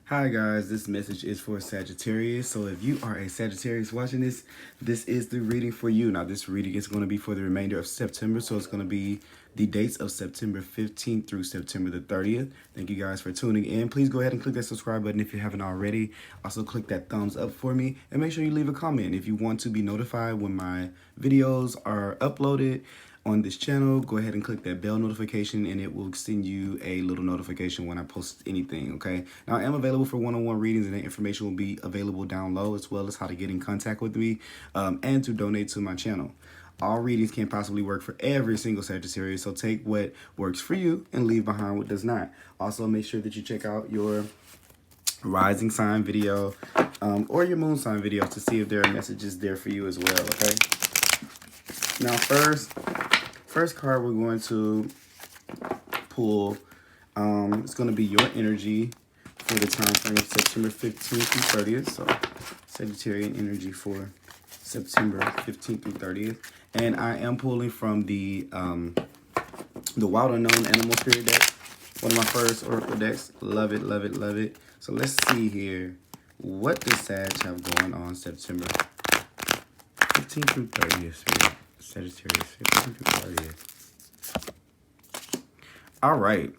Hi guys, this message is for Sagittarius. So if you are a Sagittarius watching this, this is the reading for you. Now this reading is going to be for the remainder of September. So it's going to be the dates of September 15th through September the 30th. Thank you guys for tuning in. Please go ahead and click that subscribe button if you haven't already. Also click that thumbs up for me and make sure you leave a comment if you want to be notified when my videos are uploaded on this channel. Go ahead and click that bell notification and it will send you a little notification when I post anything. Okay, now I am available for one-on-one readings, and the information will be available down low, as well as how to get in contact with me and to donate to my channel. All readings can't possibly work for every single Sagittarius, so take what works for you and leave behind what does not. Also, make sure that you check out your rising sign video or your moon sign video to see if there are messages there for you as well. Okay, now first card we're going to pull, it's going to be your energy for the time frame of September 15th through 30th. So Sagittarian energy for September 15th through 30th. And I am pulling from the Wild Unknown Animal Spirit deck, one of my first oracle decks. Love it, love it, love it. So let's see here. What does Sag have going on September 15th through 30th, Spirit? Sagittarius, 15th through 30th. All right.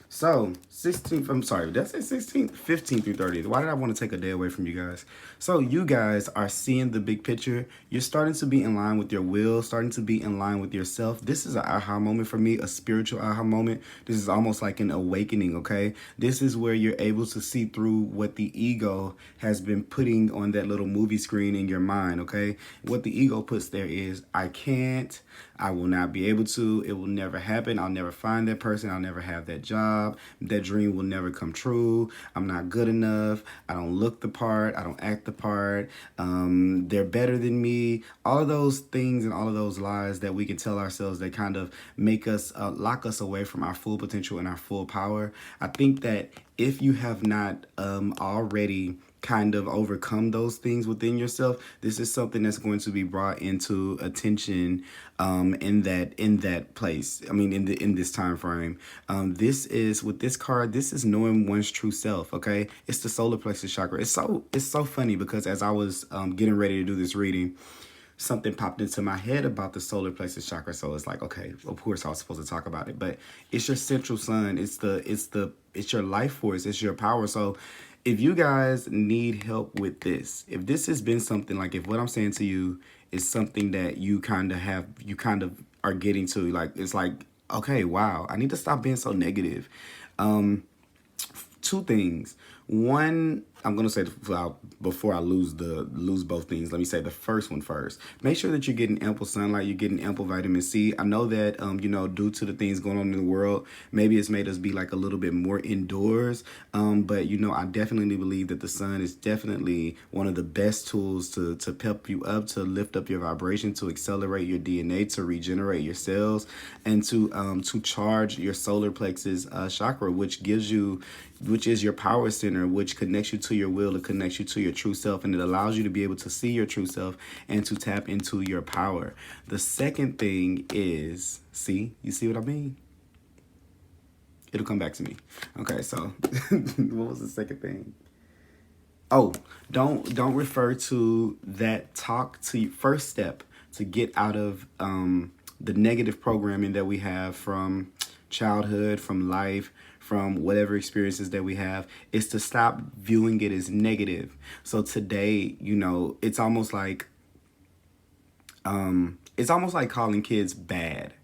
So 16th, I'm sorry, did I say 16th? 15th through 30th. Why did I want to take a day away from you guys? So you guys are seeing the big picture. You're starting to be in line with your will, starting to be in line with yourself. This is an aha moment for me, a spiritual aha moment. This is almost like an awakening, okay? This is where you're able to see through what the ego has been putting on that little movie screen in your mind, okay? What the ego puts there is, I can't, I will not be able to, it will never happen, I'll never find that person, I'll never have that job, that dream will never come true, I'm not good enough, I don't look the part, I don't act the part, they're better than me. All of those things and all of those lies that we can tell ourselves that kind of make us, lock us away from our full potential and our full power. I think that if you have not already kind of overcome those things within yourself, this is something that's going to be brought into attention in that place. I mean, in this time frame. This is, with this card, this is knowing one's true self. Okay, it's the solar plexus chakra. It's so funny because as I was getting ready to do this reading, something popped into my head about the solar plexus chakra. So it's like, okay, of course I was supposed to talk about it, but it's your central sun. It's your life force. It's your power. So if you guys need help with this, if this has been something like, if what I'm saying to you is something that you kind of are getting to, like, it's like, okay, wow, I need to stop being so negative. Two things. One, I'm going to say, before I lose both things, let me say the first one first. Make sure that you're getting ample sunlight, you're getting ample vitamin C. I know that, due to the things going on in the world, maybe it's made us be like a little bit more indoors. But, I definitely believe that the sun is definitely one of the best tools to pep you up, to lift up your vibration, to accelerate your DNA, to regenerate your cells, and to charge your solar plexus chakra, which is your power center, which connects you to your will, it connects you to your true self, and it allows you to be able to see your true self and to tap into your power. The second thing is, you see what I mean? It'll come back to me. Okay, so what was the second thing? Oh, don't refer to that talk to first step to get out of the negative programming that we have from childhood, from life, from whatever experiences that we have, is to stop viewing it as negative. So today, it's almost like calling kids bad.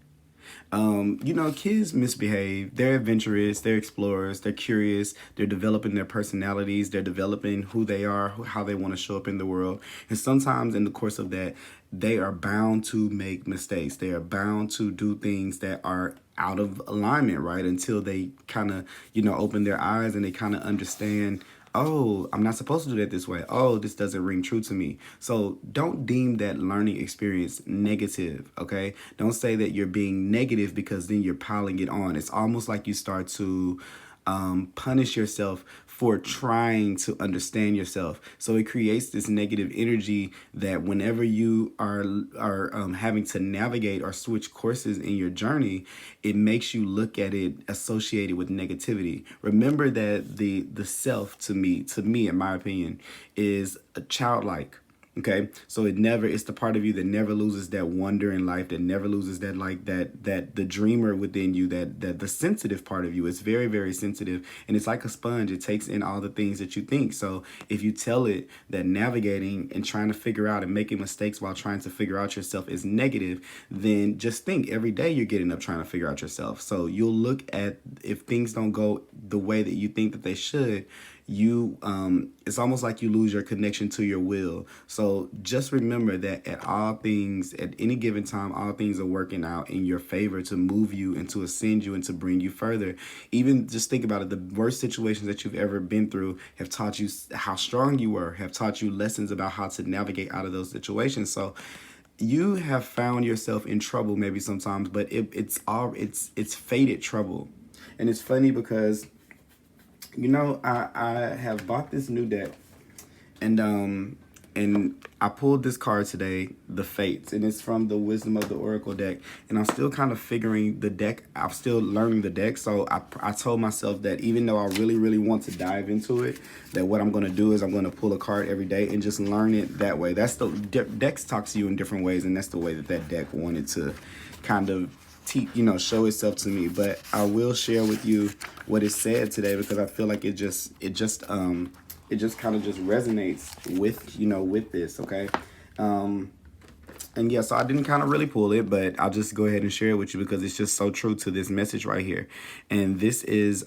Kids misbehave. They're adventurous, they're explorers, they're curious, they're developing their personalities, they're developing who they are, how they want to show up in the world. And sometimes in the course of that, they are bound to make mistakes. They are bound to do things that are out of alignment, right? Until they kind of, open their eyes and they kind of understand, oh, I'm not supposed to do that this way. Oh, this doesn't ring true to me. So don't deem that learning experience negative, okay? Don't say that you're being negative, because then you're piling it on. It's almost like you start to punish yourself for trying to understand yourself. So it creates this negative energy that whenever you are having to navigate or switch courses in your journey, it makes you look at it associated with negativity. Remember that the self, to me, in my opinion, is a childlike. Okay, so it's the part of you that never loses that wonder in life, that never loses that, like, that the dreamer within you, that the sensitive part of you is very, very sensitive, and it's like a sponge. It takes in all the things that you think. So if you tell it that navigating and trying to figure out and making mistakes while trying to figure out yourself is negative, then just think every day you're getting up trying to figure out yourself. So you'll look at, if things don't go the way that you think that they should, it's almost like you lose your connection to your will. So just remember that at any given time, all things are working out in your favor to move you and to ascend you and to bring you further. Even just think about it, the worst situations that you've ever been through have taught you how strong you were, have taught you lessons about how to navigate out of those situations. So you have found yourself in trouble maybe sometimes, but it's fated trouble. And it's funny because, I have bought this new deck, and I pulled this card today, the Fates, and it's from the Wisdom of the Oracle deck. And I'm still kind of figuring the deck. I'm still learning the deck. So I told myself that even though I really, really want to dive into it, that what I'm going to do is I'm going to pull a card every day and just learn it that way. That's the decks talk to you in different ways, and that's the way that deck wanted to kind of show itself to me. But I will share with you what it said today, because I feel like it just kind of just resonates with this. Okay. And yeah, so I didn't kind of really pull it, but I'll just go ahead and share it with you because it's just so true to this message right here. And this is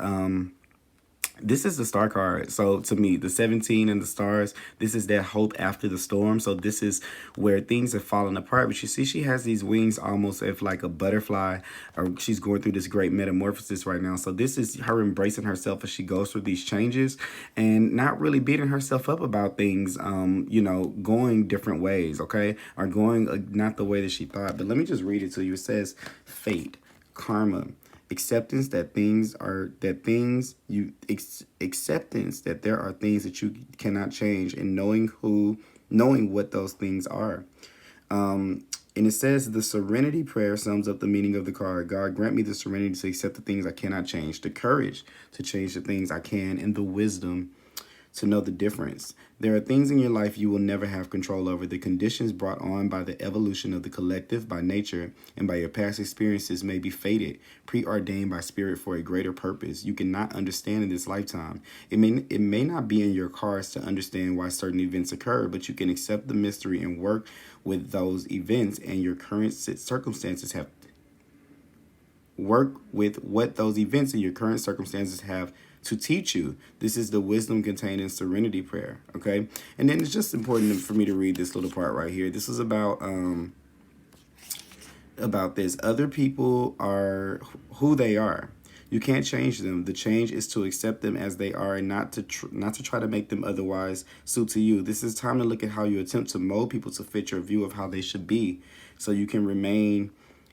the star card. So to me, the 17 and the stars, this is that hope after the storm. So this is where things have fallen apart. But you see, she has these wings almost as like a butterfly, or she's going through this great metamorphosis right now. So this is her embracing herself as she goes through these changes and not really beating herself up about things, going different ways, okay? Or going not the way that she thought. But let me just read it to you. It says fate, karma, acceptance that acceptance that there are things that you cannot change, and knowing what those things are. And it says the serenity prayer sums up the meaning of the card. God, grant me the serenity to accept the things I cannot change, the courage to change the things I can, and the wisdom to know the difference. There are things in your life you will never have control over. The conditions brought on by the evolution of the collective, by nature, and by your past experiences may be fated, preordained by spirit for a greater purpose you cannot understand in this lifetime. It may not be in your cards to understand why certain events occur, but you can accept the mystery and work with those events and your current circumstances have. Work with what those events and your current circumstances have to teach you. This is the wisdom contained in serenity prayer, okay? And then it's just important for me to read this little part right here. This is about this. Other people are who they are. You can't change them. The change is to accept them as they are and not to try to make them otherwise suit to you. This is time to look at how you attempt to mold people to fit your view of how they should be, so you can remain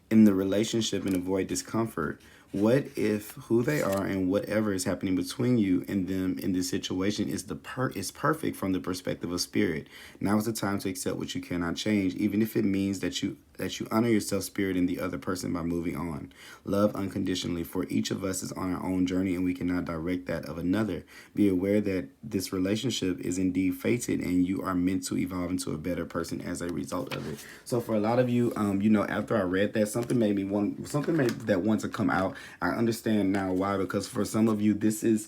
in the relationship and avoid discomfort. What if who they are and whatever is happening between you and them in this situation is perfect from the perspective of spirit? Now is the time to accept what you cannot change, even if it means that you honor yourself, spirit, and the other person by moving on. Love unconditionally, for each of us is on our own journey and we cannot direct that of another. Be aware that this relationship is indeed fated and you are meant to evolve into a better person as a result of it. So for a lot of you, after I read that, something made that want to come out. I understand now why, because for some of you, this is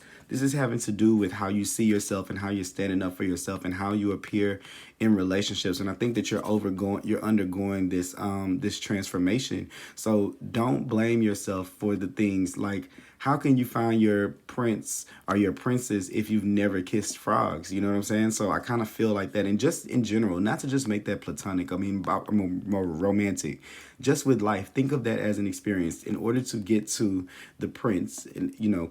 having to do with how you see yourself and how you're standing up for yourself and how you appear in relationships. And I think that you're undergoing this this transformation. So don't blame yourself for the things like, how can you find your prince or your princess if you've never kissed frogs? You know what I'm saying? So I kind of feel like that. And just in general, not to just make that platonic, I mean, more romantic, just with life, think of that as an experience. In order to get to the prince,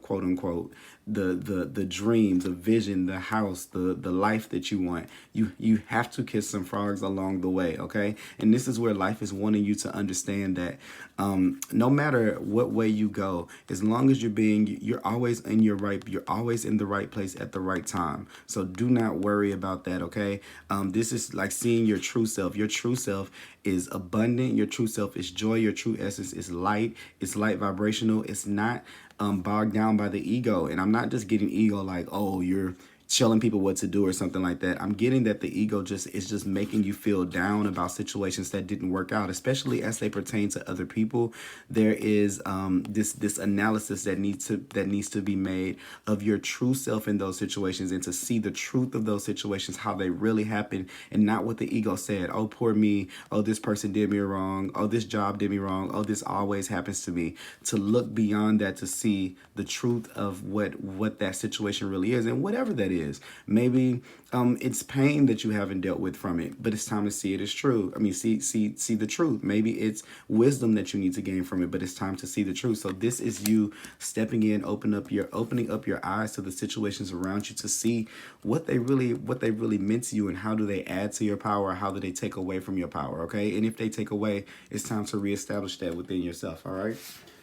quote unquote, the dreams, the vision, the house, the life that you want. You have to kiss some frogs along the way, okay? And this is where life is wanting you to understand that no matter what way you go, as long as you're always you're always in the right place at the right time. So do not worry about that, okay? This is like seeing your true self. Your true self is abundant. Your true self is joy. Your true essence is light. It's light vibrational. It's not bogged down by the ego. And I'm not just getting ego like, oh, you're telling people what to do or something like that. I'm getting that the ego is just making you feel down about situations that didn't work out, especially as they pertain to other people. There is this analysis that needs to be made of your true self in those situations, and to see the truth of those situations, how they really happened, and not what the ego said. Oh, poor me. Oh, this person did me wrong. Oh, this job did me wrong. Oh, this always happens to me. To look beyond that, to see the truth of what that situation really is, and whatever that is. Maybe it's pain that you haven't dealt with from it, but it's time to see it as true. I mean, see the truth. Maybe it's wisdom that you need to gain from it, but it's time to see the truth. So this is you stepping in, opening up your eyes to the situations around you, to see what they really meant to you, and how do they add to your power, or how do they take away from your power, okay? And if they take away, it's time to reestablish that within yourself, all right?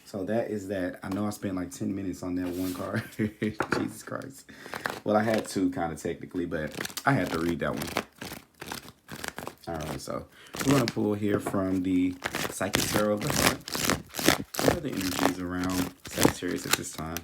So that is that. I know I spent like 10 minutes on that one card. Jesus Christ. Well, I had to kind of technically, but I had to read that one. All right, so we're going to pull here from the Psychic Tarot of the Heart. What are the energies around Sagittarius at this time?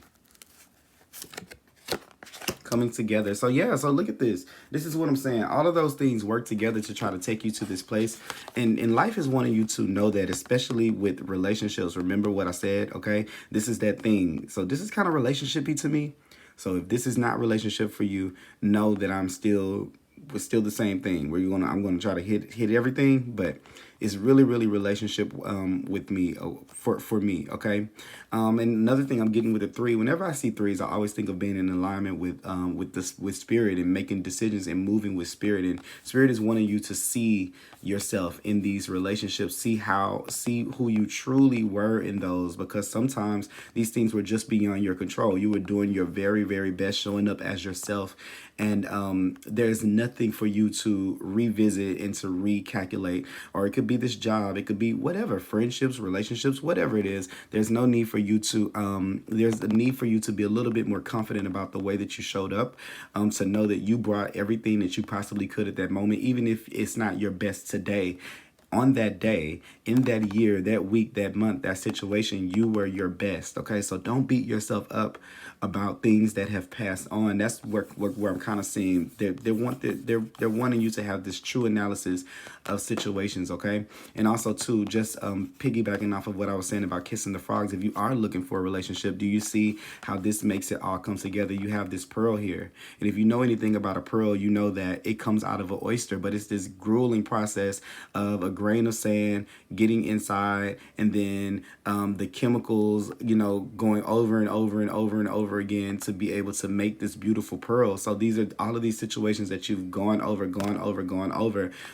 Coming together. So yeah, so look at this. This is what I'm saying. All of those things work together to try to take you to this place. And life is wanting you to know that, especially with relationships. Remember what I said, okay? This is that thing. So this is kind of relationship-y to me. So if this is not relationship for you, know that we're still the same thing. I'm gonna try to hit everything, but it's really relationship with me, for me, okay? And another thing I'm getting with the 3, whenever I see 3s, I always think of being in alignment with spirit, and making decisions and moving with spirit. And spirit is wanting you to see yourself in these relationships, see who you truly were in those, because sometimes these things were just beyond your control. You were doing your very best, showing up as yourself, and there's nothing for you to revisit and to recalculate. Or it could be this job, it could be whatever, friendships, relationships, whatever it is. There's no need for you to there's a need for you to be a little bit more confident about the way that you showed up, to know that you brought everything that you possibly could at that moment, even if it's not your best today. On that day, in that year, that week, that month, that situation, you were your best, okay? So don't beat yourself up about things that have passed on. That's where I'm kind of seeing they're wanting you to have this true analysis of situations, okay? And also too, just piggybacking off of what I was saying about kissing the frogs. If you are looking for a relationship, do you see how this makes it all come together? You have this pearl here, and if you know anything about a pearl, you know that it comes out of an oyster, but it's this grueling process of a grain of sand getting inside, and then the chemicals, going over and over again to be able to make this beautiful pearl. So these are all of these situations that you've gone over,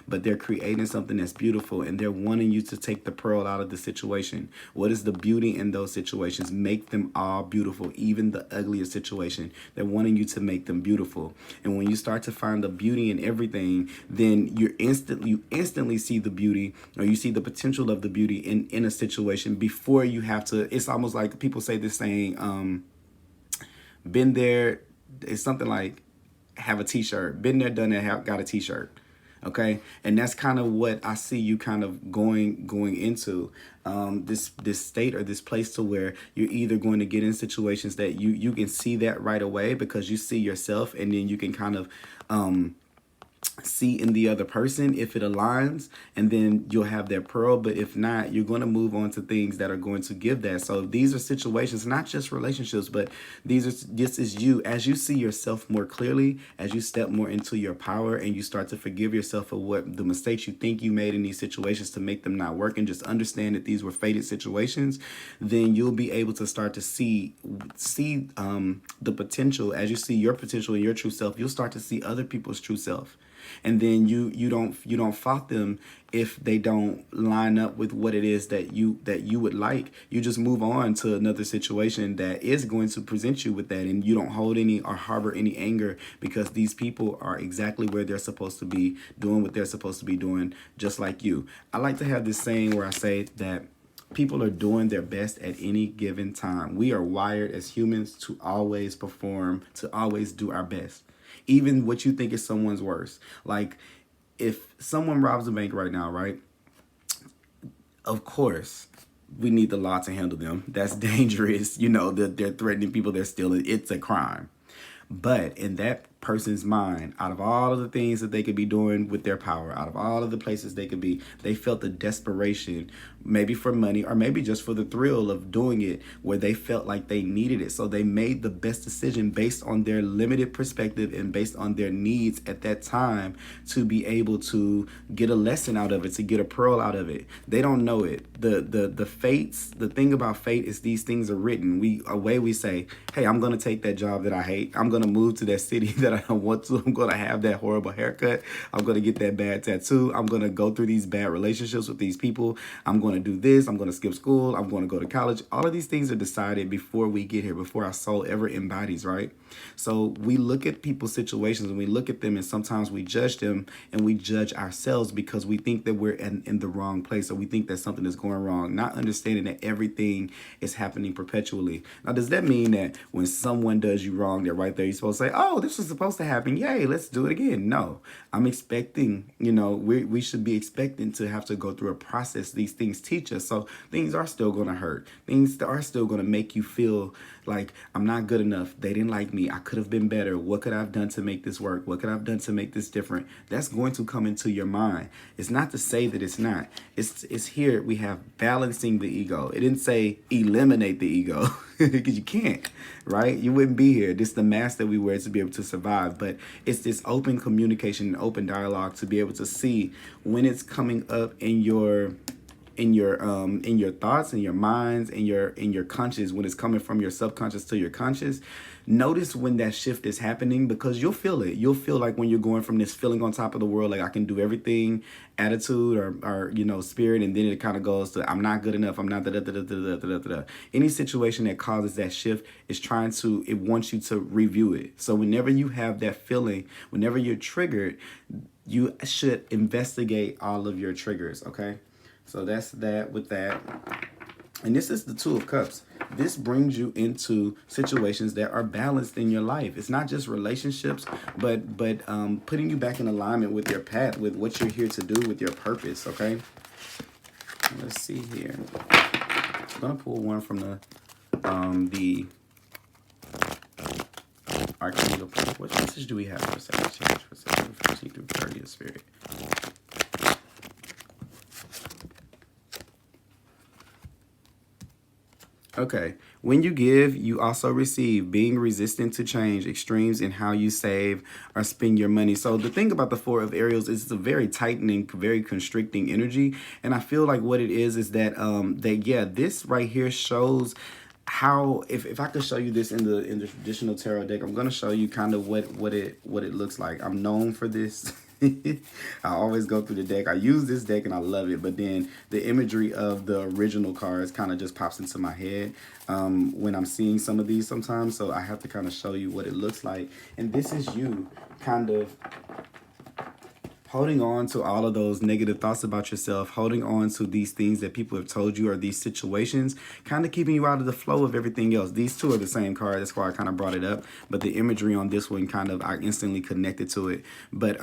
but they're creating something that's beautiful, and they're wanting you to take the pearl out of the situation. What is the beauty in those situations? Make them all beautiful, even the ugliest situation. They're wanting you to make them beautiful. And when you start to find the beauty in everything, then you instantly see the beauty, or you see the potential of the beauty in a situation before you have to. It's almost like people say this saying, been there. It's something like, have a t-shirt. Been there, done that, got a t-shirt. Okay, and that's kind of what I see you kind of going into this state, or this place, to where you're either going to get in situations that you can see that right away because you see yourself, and then you can kind of see in the other person if it aligns, and then you'll have that pearl. But if not, you're going to move on to things that are going to give that. So these are situations, not just relationships, but this is you, as you see yourself more clearly, as you step more into your power, and you start to forgive yourself for what the mistakes you think you made in these situations to make them not work, and just understand that these were fated situations. Then you'll be able to start to see the potential. As you see your potential and your true self, you'll start to see other people's true self. And then you don't fault them if they don't line up with what it is that you would like. You just move on to another situation that is going to present you with that, and you don't hold any or harbor any anger, because these people are exactly where they're supposed to be, doing what they're supposed to be doing, just like you. I like to have this saying where I say that people are doing their best at any given time. We are wired as humans to always perform, to always do our best, even what you think is someone's worst. Like, if someone robs a bank right now, right? Of course, we need the law to handle them. That's dangerous. You know, they're threatening people, they're stealing. It's a crime. But in that person's mind, out of all of the things that they could be doing with their power, out of all of the places they could be, they felt the desperation, maybe for money or maybe just for the thrill of doing it, where they felt like they needed it. So they made the best decision based on their limited perspective and based on their needs at that time, to be able to get a lesson out of it, to get a pearl out of it. They don't know it. The fates, the thing about fate is these things are written. We say, hey, I'm going to take that job that I hate. I'm going to move to that city that I don't want to. I'm going to have that horrible haircut. I'm going to get that bad tattoo. I'm going to go through these bad relationships with these people. I'm going to do this. I'm going to skip school. I'm going to go to college. All of these things are decided before we get here, before our soul ever embodies, right? So we look at people's situations and we look at them, and sometimes we judge them and we judge ourselves because we think that we're in the wrong place, or we think that something is going wrong, not understanding that everything is happening perpetually. Now, does that mean that when someone does you wrong, they're right there, you're supposed to say, oh, this was supposed to happen, yay, let's do it again? No, I'm expecting, we should be expecting to have to go through a process. These things teach us. So things are still going to hurt. Things are still going to make you feel like, I'm not good enough. They didn't like me. I could have been better. What could I have done to make this work? What could I have done to make this different? That's going to come into your mind. It's not to say that it's not. It's here. We have balancing the ego. It didn't say eliminate the ego, because you can't, right? You wouldn't be here. This is the mask that we wear to be able to survive. But it's this open communication and open dialogue to be able to see when it's coming up in your thoughts, in your minds, in your conscious, when it's coming from your subconscious to your conscious. Notice when that shift is happening, because you'll feel it. You'll feel like when you're going from this feeling on top of the world, like I can do everything, attitude or spirit, and then it kind of goes to I'm not good enough. I'm not da. Any situation that causes that shift is it wants you to review it. So whenever you have that feeling, whenever you're triggered, you should investigate all of your triggers, okay? So that's that with that. And this is the Two of Cups. This brings you into situations that are balanced in your life. It's not just relationships, but putting you back in alignment with your path, with what you're here to do, with your purpose, okay? Let's see here. I'm going to pull one from the Archangel. What message do we have for Sagittarius for September 15th through 30th, Spirit? Okay. When you give, you also receive. Being resistant to change, extremes in how you save or spend your money. So the thing about the Four of Ariels is it's a very tightening, very constricting energy. And I feel like what it is that this right here shows how, if I could show you this in the traditional tarot deck, I'm gonna show you kind of what it looks like. I'm known for this. I always go through the deck. I use this deck and I love it, but then the imagery of the original cards kind of just pops into my head when I'm seeing some of these sometimes. So I have to kind of show you what it looks like. And this is you kind of holding on to all of those negative thoughts about yourself, holding on to these things that people have told you, or these situations, kind of keeping you out of the flow of everything else. These two are the same card. That's why I kind of brought it up. But the imagery on this one I instantly connected to it. But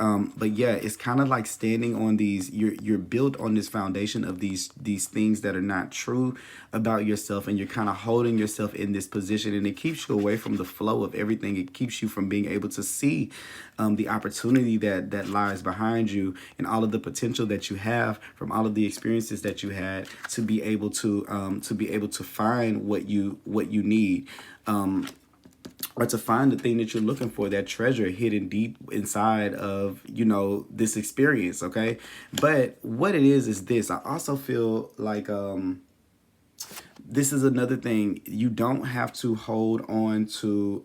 yeah, it's kind of like standing on these, you're built on this foundation of these things that are not true about yourself, and you're kind of holding yourself in this position, and it keeps you away from the flow of everything. It keeps you from being able to see the opportunity that lies behind you, and all of the potential that you have from all of the experiences that you had, to be able to find what you need, or to find the thing that you're looking for, that treasure hidden deep inside of this experience. Okay, but what it is this. I also feel like this is another thing. You don't have to hold on to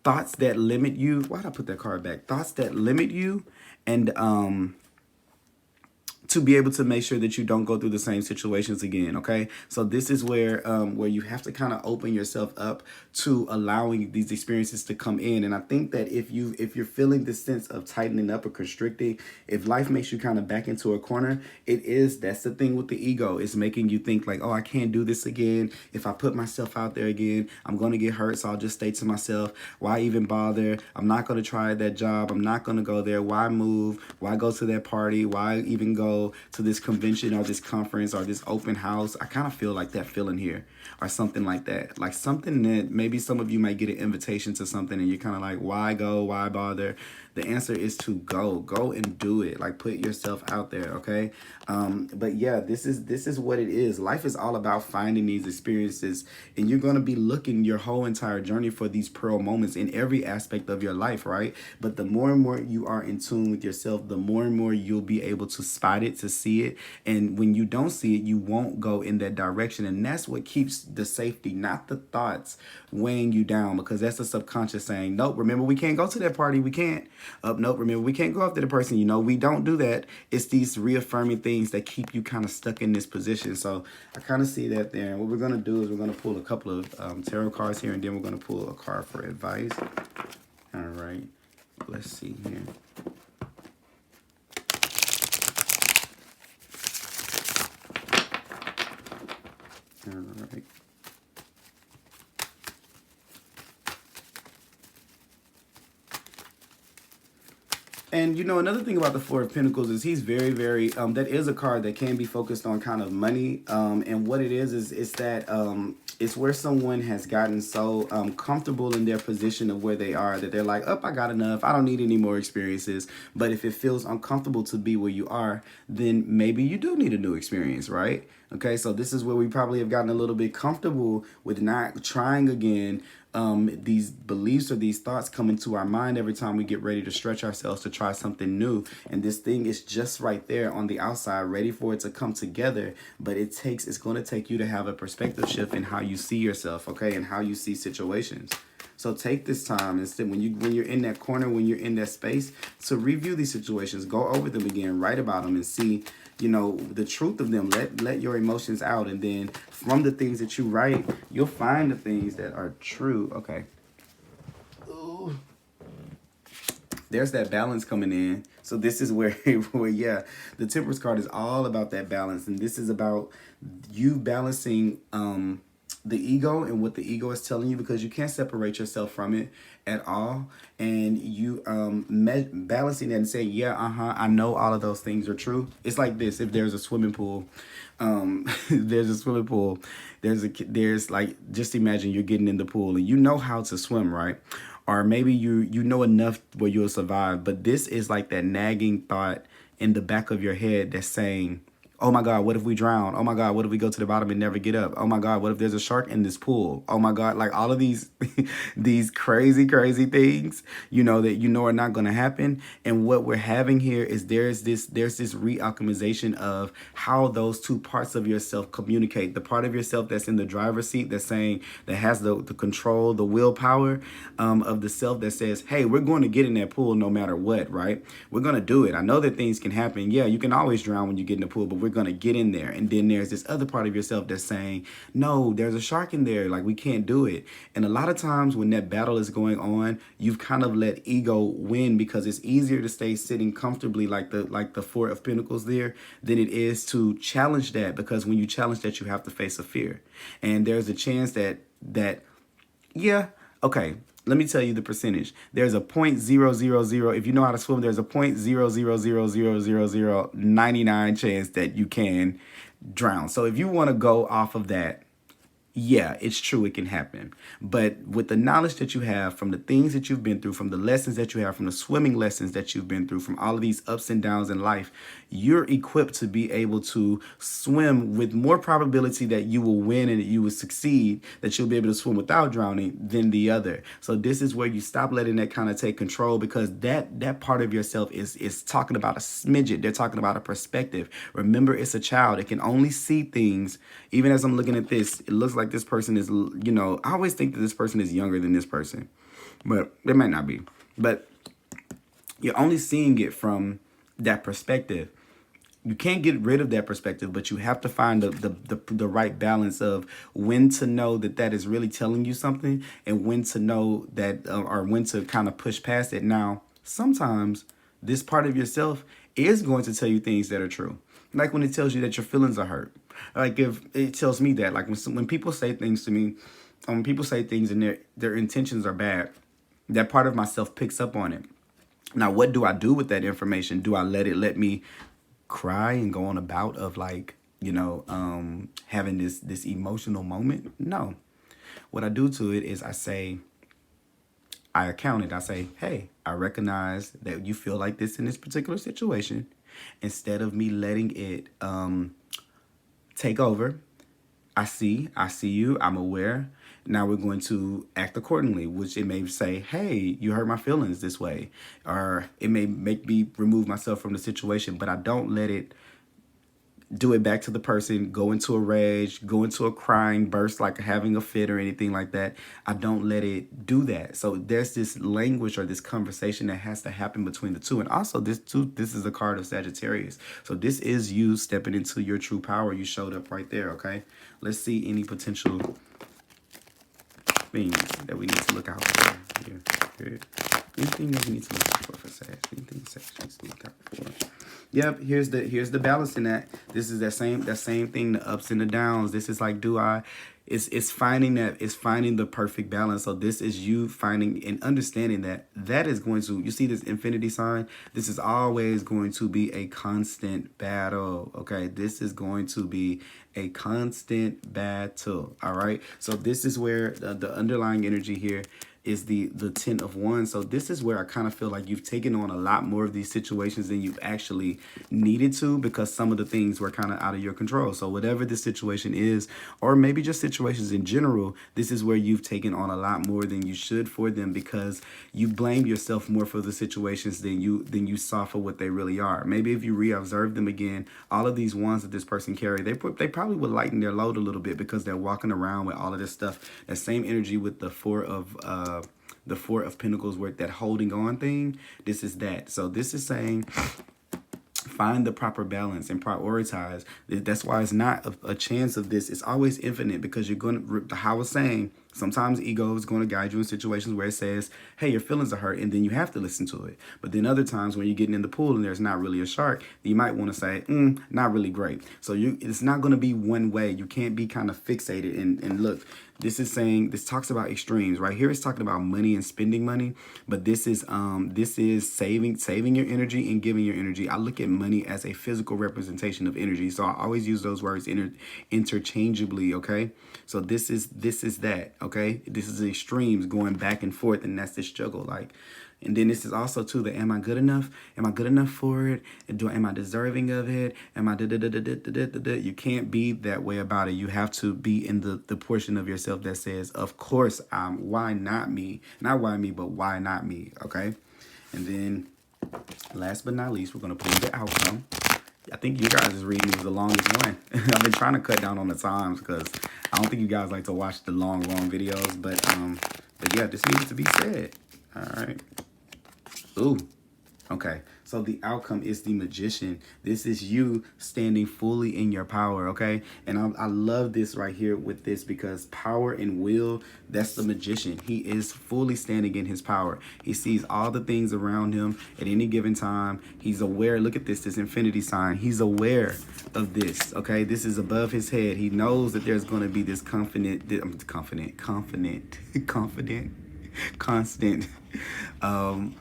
thoughts that limit you. Why'd I put that card back? Thoughts that limit you, and to be able to make sure that you don't go through the same situations again. Okay, so this is where you have to kind of open yourself up to allowing these experiences to come in. And I think that if you're feeling this sense of tightening up or constricting, if life makes you kind of back into a corner, that's the thing with the ego. It's making you think like, oh, I can't do this again. If I put myself out there again, I'm going to get hurt. So I'll just stay to myself. Why even bother? I'm not going to try that job. I'm not going to go there. Why move? Why go to that party? Why even go to this convention or this conference or this open house? I kind of feel like that feeling here, or something like that. Like something that maybe some of you might get an invitation to something and you're kind of like, why go? Why bother? The answer is to go and do it. Like, put yourself out there. Okay. But yeah, this is what it is. Life is all about finding these experiences, and you're going to be looking your whole entire journey for these pearl moments in every aspect of your life, right? But the more and more you are in tune with yourself, the more and more you'll be able to spot it, to see it. And when you don't see it, you won't go in that direction. And that's what keeps the safety, not the thoughts weighing you down, because that's the subconscious saying, nope, remember, we can't go to that party. We can't. Nope, remember, we can't go after the person. You know, we don't do that. It's these reaffirming things that keep you kind of stuck in this position. So I kind of see that there. And what we're going to do is we're going to pull a couple of tarot cards here, and then we're going to pull a card for advice. All right. Let's see here. All right. And, you know, another thing about the Four of Pentacles is he's very, very, that is a card that can be focused on kind of money. And what it is that it's where someone has gotten so comfortable in their position of where they are that they're like, oh, I got enough. I don't need any more experiences. But if it feels uncomfortable to be where you are, then maybe you do need a new experience, right? Okay, so this is where we probably have gotten a little bit comfortable with not trying again. These beliefs or these thoughts come into our mind every time we get ready to stretch ourselves to try something new. And this thing is just right there on the outside, ready for it to come together. But it's going to take you to have a perspective shift in how you see yourself, okay, and how you see situations. So take this time instead when you're in that corner, when you're in that space, to review these situations, go over them again, write about them, and see, you know, the truth of them. Let your emotions out, and then from the things that you write, you'll find the things that are true. Okay. Ooh. There's that balance coming in. So this is where yeah, the Temperance card is all about that balance, and this is about you balancing the ego and what the ego is telling you, because you can't separate yourself from it at all. And you balancing that and saying, yeah, I know all of those things are true. It's like this: if there's a swimming pool, there's a swimming pool, there's like, just imagine you're getting in the pool and you know how to swim, right? Or maybe you know enough where you'll survive, but this is like that nagging thought in the back of your head that's saying, oh my God, what if we drown? Oh my God, what if we go to the bottom and never get up? Oh my God, what if there's a shark in this pool? Oh my God, like all of these these crazy things, you know, that you know are not going to happen. And what we're having here is there's this re-alchemization of how those two parts of yourself communicate. The part of yourself that's in the driver's seat, that's saying, that has the control, the willpower of the self that says, hey, we're going to get in that pool no matter what, right? We're going to do it. I know that things can happen. Yeah, you can always drown when you get in the pool, but we're going to get in there. And then there's this other part of yourself that's saying, no, there's a shark in there, like we can't do it. And a lot of times when that battle is going on, you've kind of let ego win, because it's easier to stay sitting comfortably like the Four of Pentacles there than it is to challenge that, because when you challenge that, you have to face a fear. And there's a chance that yeah, okay, let me tell you the percentage. There's a 0.000, if you know how to swim, there's a 0.0000099 chance that you can drown. So if you want to go off of that, yeah, it's true, it can happen. But with the knowledge that you have from the things that you've been through, from the lessons that you have, from the swimming lessons that you've been through, from all of these ups and downs in life, you're equipped to be able to swim with more probability that you will win and that you will succeed, that you'll be able to swim without drowning, than the other. So this is where you stop letting that kind of take control, because that part of yourself is talking about a smidget. They're talking about a perspective. Remember, it's a child. It can only see things. Even as I'm looking at this, it looks like like this person is, you know, I always think that this person is younger than this person, but they might not be. But you're only seeing it from that perspective. You can't get rid of that perspective, but you have to find the right balance of when to know that that is really telling you something, and when to know that, or when to kind of push past it. Now, sometimes this part of yourself is going to tell you things that are true. Like when it tells you that your feelings are hurt. Like if it tells me that, like when people say things to me, when people say things and their intentions are bad, that part of myself picks up on it. Now, what do I do with that information? Do I let me cry and go on a bout of, like, you know, having this emotional moment? No. What I do to it is I account it. I say, hey, I recognize that you feel like this in this particular situation. Instead of me letting it take over, I see you, I'm aware. Now we're going to act accordingly, which it may say, hey, you hurt my feelings this way. Or it may make me remove myself from the situation, but I don't let it do it back to the person, go into a rage, go into a crying burst, like having a fit or anything like that. I don't let it do that. So there's this language or this conversation that has to happen between the two. And also this is a card of Sagittarius. So this is you stepping into your true power. You showed up right there, okay? Let's see any potential things that we need to look out for here. Anything that we need to look out for Sag? Anything Sag needs to look out for? Yep, here's the balance in that. This is that same thing, the ups and the downs. This is like, it's finding the perfect balance. So this is you finding and understanding that is going to, you see this infinity sign, this is always going to be a constant battle. Okay, this is going to be a constant battle. All right, so this is where the underlying energy here is the 10 of Wands. So this is where I kind of feel like you've taken on a lot more of these situations than you've actually needed to, because some of the things were kind of out of your control. So whatever this situation is, or maybe just situations in general, this is where you've taken on a lot more than you should for them, because you blame yourself more for the situations than you saw for what they really are. Maybe if you re-observe them again, all of these wands that this person carry, they probably would lighten their load a little bit, because they're walking around with all of this stuff. That same energy with the Four of Pentacles, where that holding on thing, this is that. So this is saying, find the proper balance and prioritize. That's why it's not a chance of this. It's always infinite, because you're going to, how I was saying, sometimes ego is going to guide you in situations where it says, hey, your feelings are hurt, and then you have to listen to it. But then other times when you're getting in the pool and there's not really a shark, you might want to say, not really great. So it's not going to be one way. You can't be kind of fixated. And look, this is saying, this talks about extremes. Right here it's talking about money and spending money, but this is saving your energy and giving your energy. I look at money as a physical representation of energy. So I always use those words interchangeably, okay? So this is that, okay? This is the extremes going back and forth, and that's the struggle. Like, and then this is also too the, am I good enough? Am I good enough for it? Am I deserving of it? Am I You can't be that way about it. You have to be in the portion of yourself that says, of course, why not me? Not why me, but why not me? Okay. And then last but not least, we're gonna put in the outcome. I think you guys' reading was the longest one. I've been trying to cut down on the times, because I don't think you guys like to watch the long videos, but yeah, this needs to be said. All right. Ooh, okay. So the outcome is the Magician. This is you standing fully in your power, okay? And I love this right here with this, because power and will, that's the Magician. He is fully standing in his power. He sees all the things around him at any given time. He's aware. Look at this infinity sign. He's aware of this, okay? This is above his head. He knows that there's going to be this constant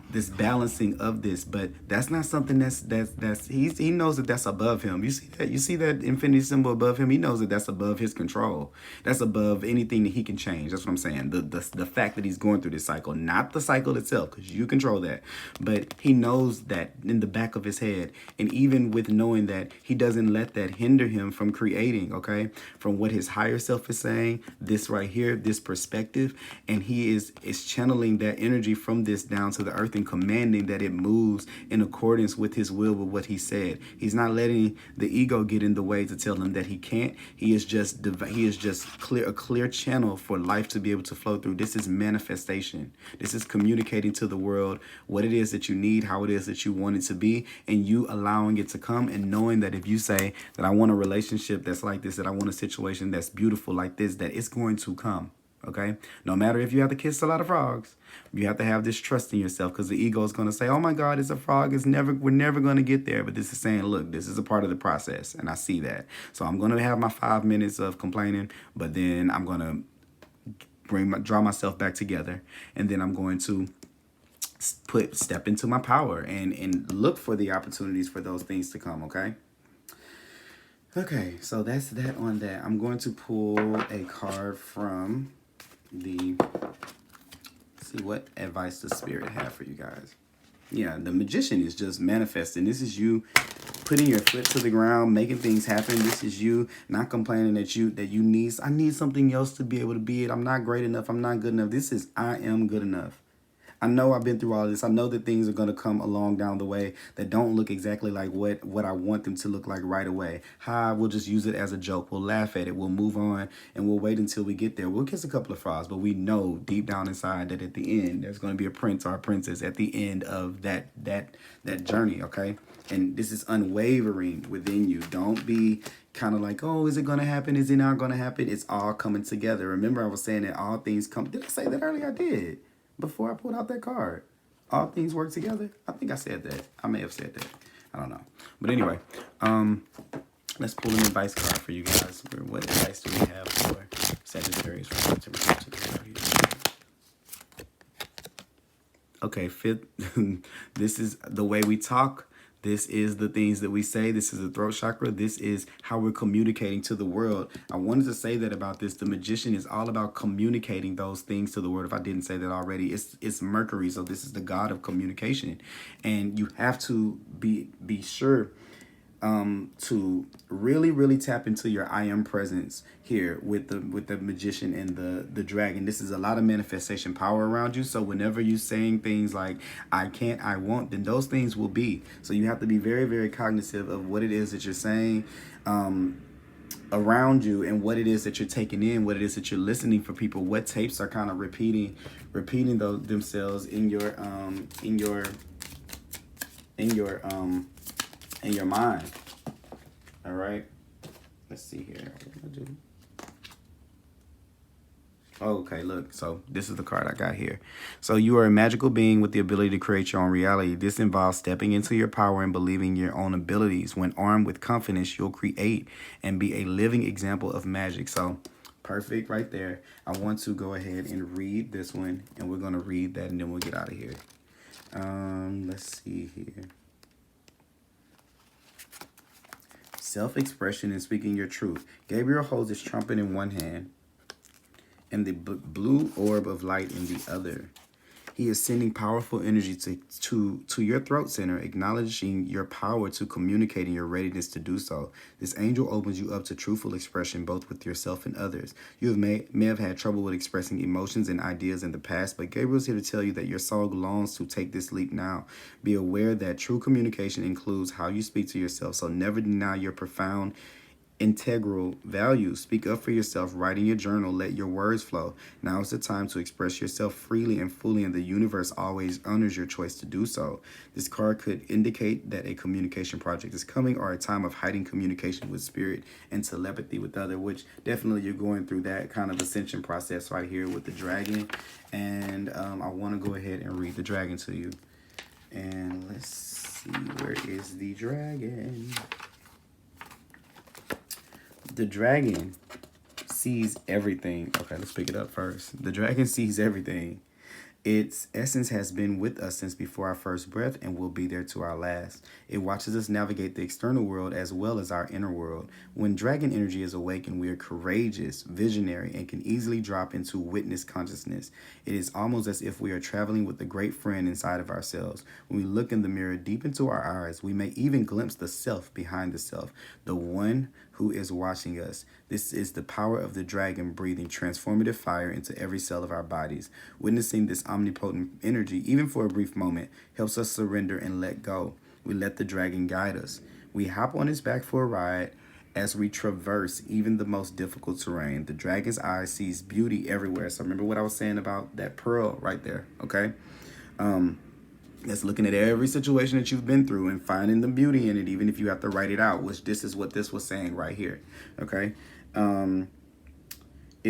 this balancing of this, but that's not something he knows that that's above him. You see that infinity symbol above him. He knows that that's above his control. That's above anything that he can change. That's what I'm saying. The fact that he's going through this cycle, not the cycle itself, because you control that, but he knows that in the back of his head. And even with knowing that, he doesn't let that hinder him from creating, okay, from what his higher self is saying, this right here, this perspective, and he is channeling that energy from this down to the earth and commanding that it moves in accordance with his will, with what he said. He's not letting the ego get in the way to tell him that he can't. He is just a clear channel for life to be able to flow through. This is manifestation. This is communicating to the world what it is that you need, how it is that you want it to be, and you allowing it to come, and knowing that if you say that I want a relationship that's like this, that I want a situation that's beautiful like this, that it's going to come. Okay, no matter if you have to kiss a lot of frogs, you have to have this trust in yourself, because the ego is going to say, oh my God, it's a frog. We're never going to get there. But this is saying, look, this is a part of the process. And I see that. So I'm going to have my 5 minutes of complaining, but then I'm going to draw myself back together. And then I'm going to step into my power and look for the opportunities for those things to come. Okay. Okay. So that's that on that. I'm going to pull a card from see what advice the spirit have for you guys. Yeah, the Magician is just manifesting. This is you putting your foot to the ground, making things happen. This is you not complaining that I need something else to be able to be it. I'm not great enough. I'm not good enough. This is I am good enough. I know I've been through all this. I know that things are going to come along down the way that don't look exactly like what I want them to look like right away. We'll just use it as a joke. We'll laugh at it. We'll move on, and we'll wait until we get there. We'll kiss a couple of frogs, but we know deep down inside that at the end, there's going to be a prince or a princess at the end of that journey, okay? And this is unwavering within you. Don't be kind of like, oh, is it going to happen? Is it not going to happen? It's all coming together. Remember, I was saying that all things come. Did I say that earlier? I did. Before I pulled out that card. All things work together. I think I said that. I may have said that. I don't know. But anyway, let's pull an advice card for you guys. What advice do we have for Sagittarius from September 2030? Okay, fifth. This is the way we talk. This is the things that we say. This is the throat chakra. This is how we're communicating to the world. I wanted to say that about this. The Magician is all about communicating those things to the world. If I didn't say that already, it's Mercury. So this is the god of communication. And you have to be sure to really tap into your I am presence here with the Magician and the dragon. This is a lot of manifestation power around you. So whenever you're saying things like I can't, I won't, then those things will be. So you have to be very cognizant of what it is that you're saying around you, and what it is that you're taking in, what it is that you're listening for people, what tapes are kind of repeating themselves in your mind. All right, let's see here. What am I doing? Okay, look, so this is the card I got here. So you are a magical being with the ability to create your own reality. This involves stepping into your power and believing your own abilities. When armed with confidence, you'll create and be a living example of magic. So perfect right there. I want to go ahead and read this one, and we're going to read that, and then we'll get out of here. Let's see here. Self-expression and speaking your truth. Gabriel holds his trumpet in one hand and the blue orb of light in the other. He is sending powerful energy to your throat center, acknowledging your power to communicate and your readiness to do so. This angel opens you up to truthful expression, both with yourself and others. You may have had trouble with expressing emotions and ideas in the past, but Gabriel's here to tell you that your soul longs to take this leap now. Be aware that true communication includes how you speak to yourself, so never deny your profound integral values. Speak up for yourself. Write in your journal. Let your words flow. Now is the time to express yourself freely and fully, and the universe always honors your choice to do so. This card could indicate that a communication project is coming, or a time of hiding communication with spirit and telepathy with other, which definitely you're going through that kind of ascension process right here with the dragon. And I want to go ahead and read the dragon to you. And let's see, where is the dragon? The dragon sees everything. Okay, let's pick it up first. The dragon sees everything. Its essence has been with us since before our first breath and will be there to our last. It watches us navigate the external world as well as our inner world. When dragon energy is awakened, we are courageous, visionary, and can easily drop into witness consciousness. It is almost as if we are traveling with a great friend inside of ourselves. When we look in the mirror deep into our eyes, we may even glimpse the self behind the self, the one who is watching us. This is the power of the dragon breathing transformative fire into every cell of our bodies. Witnessing this omnipotent energy, even for a brief moment, helps us surrender and let go. We let the dragon guide us. We hop on his back for a ride as we traverse even the most difficult terrain. The dragon's eye sees beauty everywhere. So remember what I was saying about that pearl right there, okay? That's looking at every situation that you've been through and finding the beauty in it, even if you have to write it out, which this is what this was saying right here, okay? It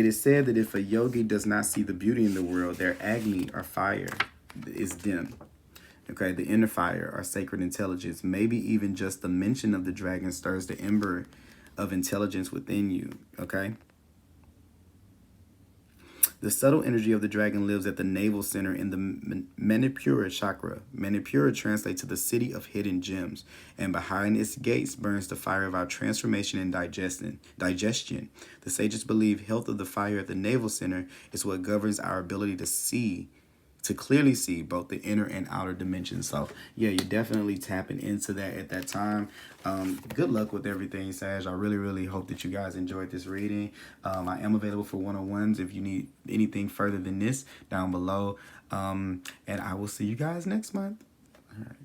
is said that if a yogi does not see the beauty in the world, their Agni, or fire, is dim. Okay, the inner fire, or sacred intelligence, maybe even just the mention of the dragon stirs the ember of intelligence within you, okay? The subtle energy of the dragon lives at the navel center in the Manipura chakra. Manipura translates to the city of hidden gems, and behind its gates burns the fire of our transformation and digestion. The sages believe health of the fire at the navel center is what governs our ability to clearly see both the inner and outer dimensions. So yeah, you're definitely tapping into that at that time. Good luck with everything, Sag. I really hope that you guys enjoyed this reading. I am available for one-on-ones if you need anything further than this down below. And I will see you guys next month. All right.